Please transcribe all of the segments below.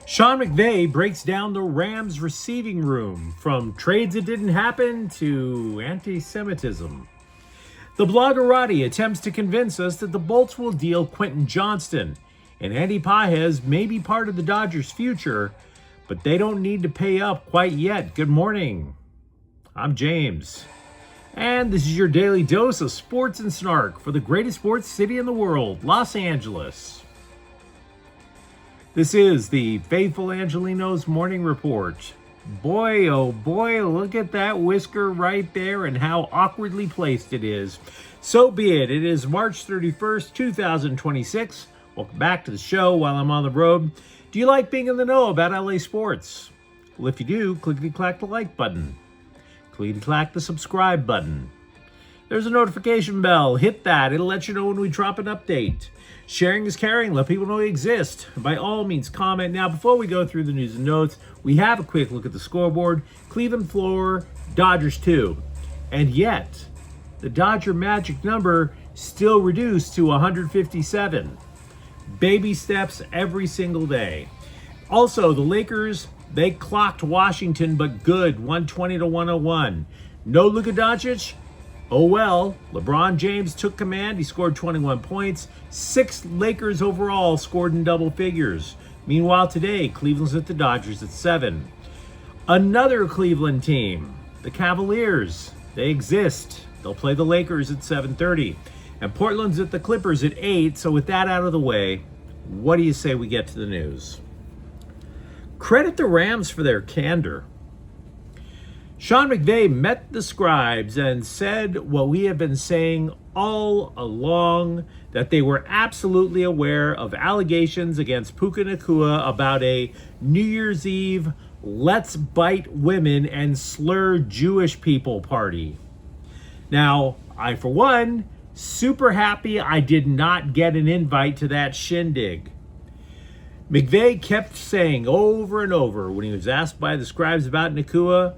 Sean McVay breaks down the Rams receiving room, from trades that didn't happen to anti-Semitism. The bloggerati attempts to convince us that the Bolts will deal Quentin Johnston, and Andy Pages may be part of the Dodgers' future, but they don't need to pay up quite yet. Good morning. I'm James, and this is your daily dose of sports and snark for the greatest sports city in the world, Los Angeles. This is the faithful Angelenos morning report. Boy, oh boy, look at that whisker right there and how awkwardly placed it is. So be it. It is March 31st, 2026. Welcome back to the show while I'm on the road. Do you like being in the know about LA sports? Well, if you do, clickety-clack the like button. Clickety-clack the subscribe button. There's a notification bell. Hit that. It'll let you know when we drop an update. Sharing is caring. Let people know we exist. By all means, comment. Now, before we go through the news and notes, we have a quick look at the scoreboard. Cleveland 4, Dodgers 2. And yet, the Dodger magic number still reduced to 157. Baby steps every single day. Also, the Lakers, they clocked Washington, but good, 120-101. No Luka Doncic? Oh well, LeBron James took command. He scored 21 points. 6 Lakers overall scored in double figures. Meanwhile today, Cleveland's at the Dodgers at 7. Another Cleveland team, the Cavaliers, they exist. They'll play the Lakers at 7:30. And Portland's at the Clippers at 8. So with that out of the way, what do you say we get to the news? Credit the Rams for their candor. Sean McVay met the scribes and said what we have been saying all along, that they were absolutely aware of allegations against Puka Nacua about a New Year's Eve let's bite women and slur Jewish people party. Now, I, for one, super happy I did not get an invite to that shindig. McVay kept saying over and over when he was asked by the scribes about Nacua,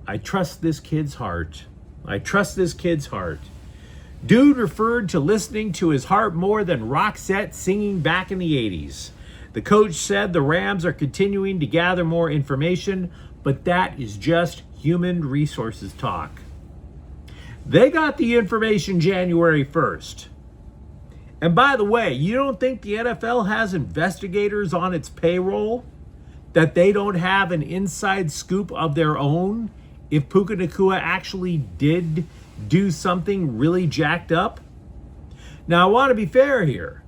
I trust this kid's heart. I trust this kid's heart. Dude referred to listening to his heart more than Roxette singing back in the 80s. The coach said the Rams are continuing to gather more information, but that is just human resources talk. They got the information January 1st. And by the way, you don't think the NFL has investigators on its payroll? That they don't have an inside scoop of their own? If Puka Nacua actually did do something really jacked up? Now, I want to be fair here.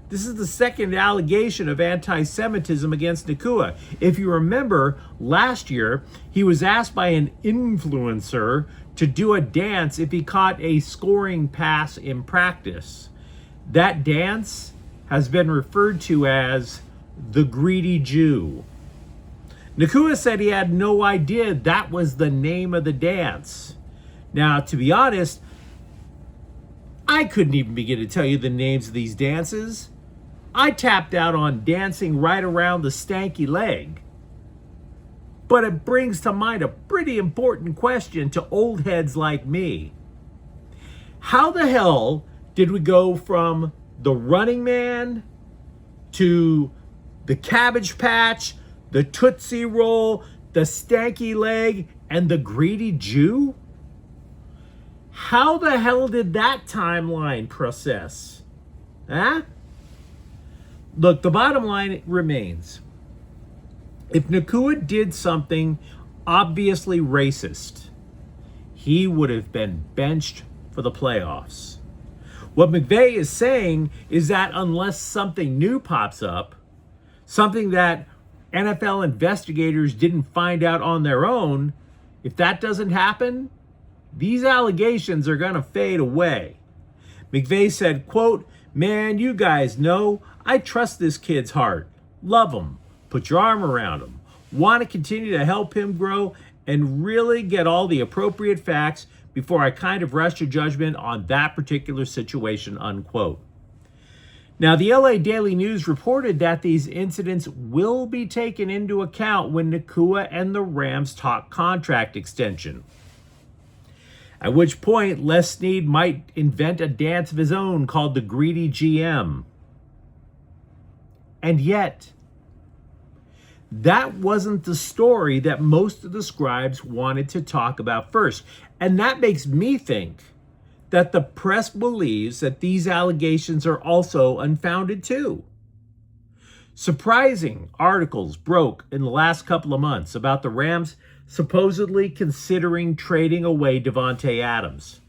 This is the second allegation of anti-Semitism against Nacua. If you remember, last year, he was asked by an influencer to do a dance if he caught a scoring pass in practice. That dance has been referred to as the greedy Jew. Nacua said he had no idea that was the name of the dance. Now, to be honest, I couldn't even begin to tell you the names of these dances. I tapped out on dancing right around the stanky leg. But it brings to mind a pretty important question to old heads like me. How the hell did we go from the Running Man to the Cabbage Patch, the Tootsie Roll, the stanky leg, and the greedy Jew? How the hell did that timeline process? Huh? Look, the bottom line remains. If Nacua did something obviously racist, he would have been benched for the playoffs. What McVay is saying is that unless something new pops up, something that NFL investigators didn't find out on their own, if that doesn't happen, these allegations are going to fade away. McVay said, quote, man, you guys know I trust this kid's heart. Love him. Put your arm around him. Want to continue to help him grow and really get all the appropriate facts before I kind of rush to judgment on that particular situation, unquote. Now, the LA Daily News reported that these incidents will be taken into account when Nacua and the Rams talk contract extension. At which point, Les Snead might invent a dance of his own called the Greedy GM. And yet, That wasn't the story that most of the scribes wanted to talk about first. And that makes me think that the press believes that these allegations are also unfounded too. Surprising articles broke in the last couple of months about the Rams supposedly considering trading away Davante Adams.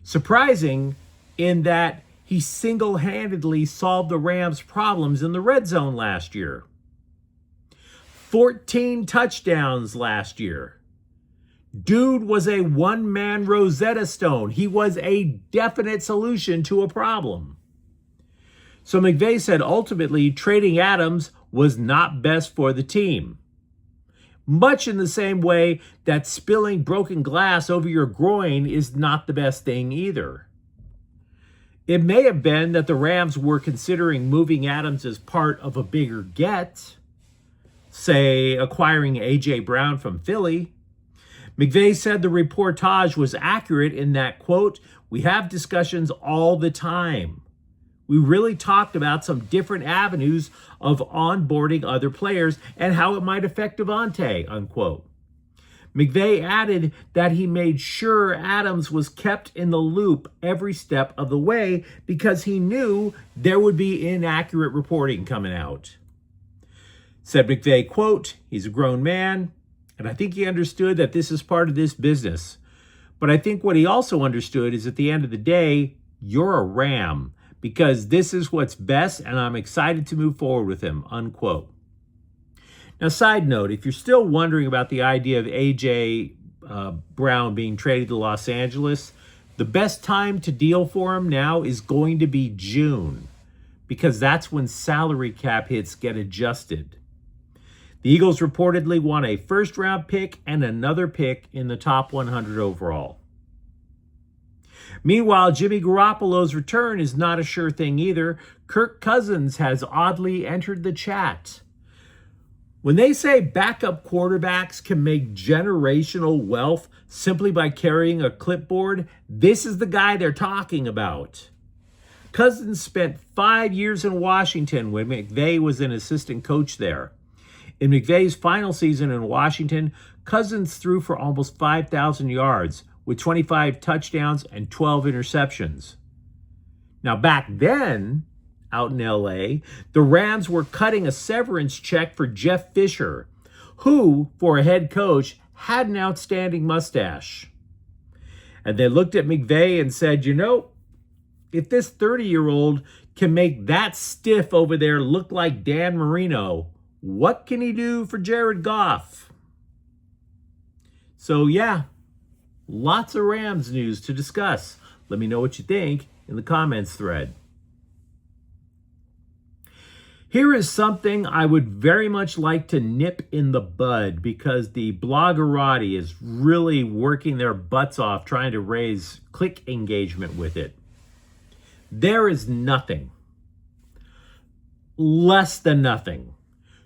Surprising in that he single-handedly solved the Rams' problems in the red zone last year. 14 touchdowns last year. Dude was a one-man Rosetta Stone. He was a definite solution to a problem. So McVay said ultimately trading Adams was not best for the team. Much in the same way that spilling broken glass over your groin is not the best thing either. It may have been that the Rams were considering moving Adams as part of a bigger get, say acquiring A.J. Brown from Philly. McVay said the reportage was accurate in that, quote, "We have discussions all the time. We really talked about some different avenues of onboarding other players and how it might affect Davante," unquote. McVay added that he made sure Adams was kept in the loop every step of the way because he knew there would be inaccurate reporting coming out. Said McVay, quote, "He's a grown man, and I think he understood that this is part of this business. But I think what he also understood is at the end of the day, you're a Ram, because this is what's best, and I'm excited to move forward with him," unquote. Now, side note, if you're still wondering about the idea of A.J. Brown being traded to Los Angeles, the best time to deal for him now is going to be June, because that's when salary cap hits get adjusted. The Eagles reportedly want a first-round pick and another pick in the top 100 overall. Meanwhile, Jimmy Garoppolo's return is not a sure thing either. Kirk Cousins has oddly entered the chat. When they say backup quarterbacks can make generational wealth simply by carrying a clipboard, this is the guy they're talking about. Cousins spent 5 years in Washington when McVay was an assistant coach there. In McVay's final season in Washington, Cousins threw for almost 5,000 yards with 25 touchdowns and 12 interceptions. Now, back then, out in L.A., the Rams were cutting a severance check for Jeff Fisher, who, for a head coach, had an outstanding mustache. And they looked at McVay and said, you know, if this 30-year-old can make that stiff over there look like Dan Marino, what can he do for Jared Goff? So, yeah, lots of Rams news to discuss. Let me know what you think in the comments thread. Here is something I would very much like to nip in the bud because the bloggerati is really working their butts off trying to raise click engagement with it. There is nothing, less than nothing,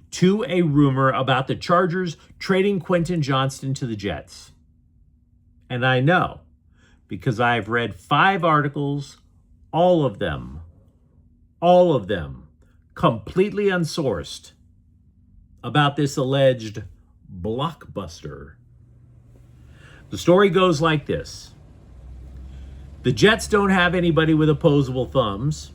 to a rumor about the Chargers trading Quentin Johnston to the Jets. And I know, because I've read 5 articles, all of them, completely unsourced, about this alleged blockbuster. The story goes like this. The Jets don't have anybody with opposable thumbs.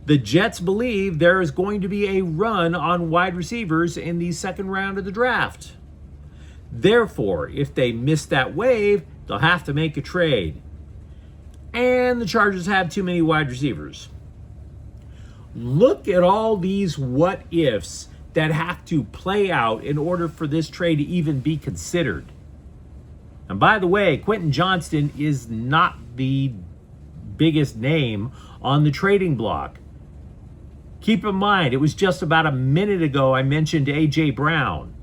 The Jets believe there is going to be a run on wide receivers in the second round of the draft. Therefore, if they miss that wave, they'll have to make a trade. And the Chargers have too many wide receivers. Look at all these what-ifs that have to play out in order for this trade to even be considered. And by the way, Quentin Johnston is not the biggest name on the trading block. Keep in mind, it was just about a minute ago I mentioned A.J. Brown.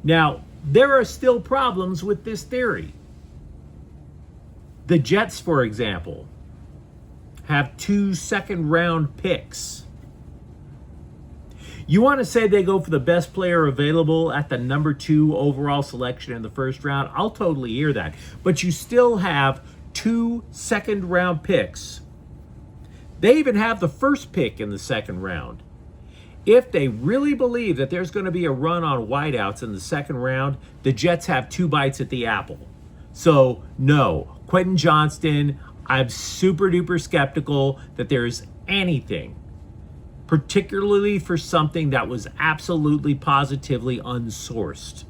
Now, there are still problems with this theory. The Jets, for example, have 2 second-round picks. You want to say they go for the best player available at the number 2 overall selection in the first round? I'll totally hear that. But you still have 2 second-round picks. They even have the first pick in the second round. If they really believe that there's going to be a run on wideouts in the second round, the Jets have 2 bites at the apple. So, no, Quentin Johnston, I'm super duper skeptical that there's anything, particularly for something that was absolutely positively unsourced.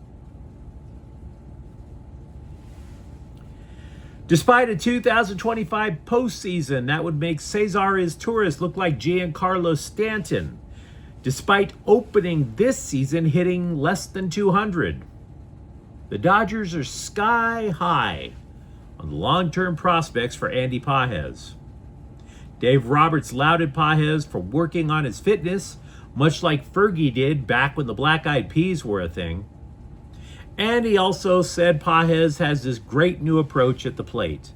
Despite a 2025 postseason that would make Cesar Izturis look like Giancarlo Stanton, despite opening this season hitting less than 200, the Dodgers are sky high on the long-term prospects for Andy Pages. Dave Roberts lauded Pages for working on his fitness, much like Fergie did back when the Black Eyed Peas were a thing. And he also said Pages has this great new approach at the plate.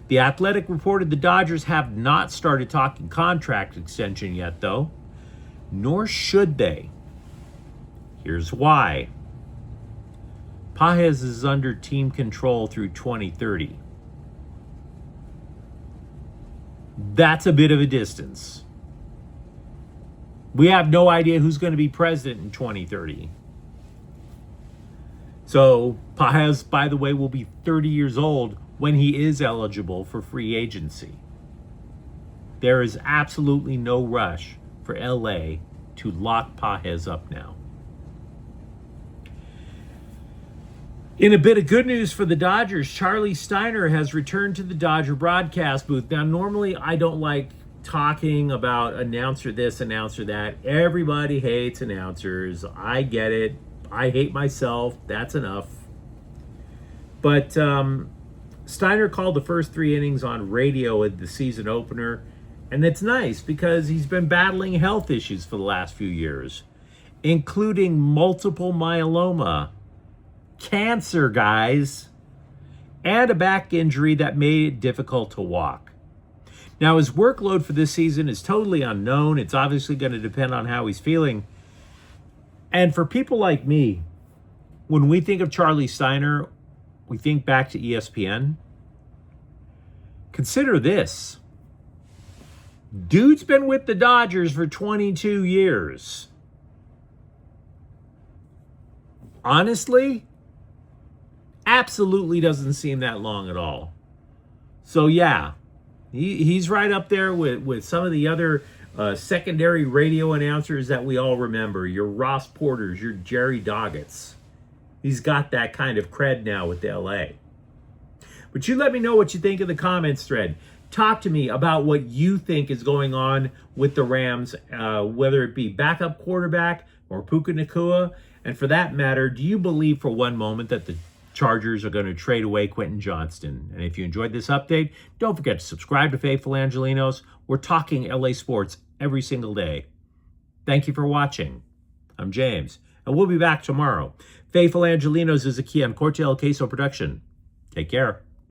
The Athletic reported the Dodgers have not started talking contract extension yet, though. Nor should they. Here's why. Pages is under team control through 2030. That's a bit of a distance. We have no idea who's going to be president in 2030. So Pages, by the way, will be 30 years old when he is eligible for free agency. There is absolutely no rush for LA to lock Pages up now. In a bit of good news for the Dodgers, Charlie Steiner has returned to the Dodger broadcast booth. Now, normally I don't like talking about announcer this, announcer that. Everybody hates announcers. I get it. I hate myself. That's enough. But Steiner called the first 3 innings on radio at the season opener. And it's nice because he's been battling health issues for the last few years, including multiple myeloma, cancer, guys, and a back injury that made it difficult to walk. Now, his workload for this season is totally unknown. It's obviously going to depend on how he's feeling. And for people like me, when we think of Charlie Steiner, we think back to ESPN. Consider this. Dude's been with the Dodgers for 22 years. Honestly, absolutely doesn't seem that long at all. So yeah, he's right up there with some of the other secondary radio announcers that we all remember. Your Ross Porters, your Jerry Doggetts. He's got that kind of cred now with LA. But you let me know what you think in the comments thread. Talk to me about what you think is going on with the Rams, whether it be backup quarterback or Puka Nacua. And for that matter, do you believe for one moment that the Chargers are going to trade away Quentin Johnston? And if you enjoyed this update, don't forget to subscribe to Faithful Angelenos. We're talking LA sports every single day. Thank you for watching. I'm James, and we'll be back tomorrow. Faithful Angelenos is a Kian Corte El Queso production. Take care.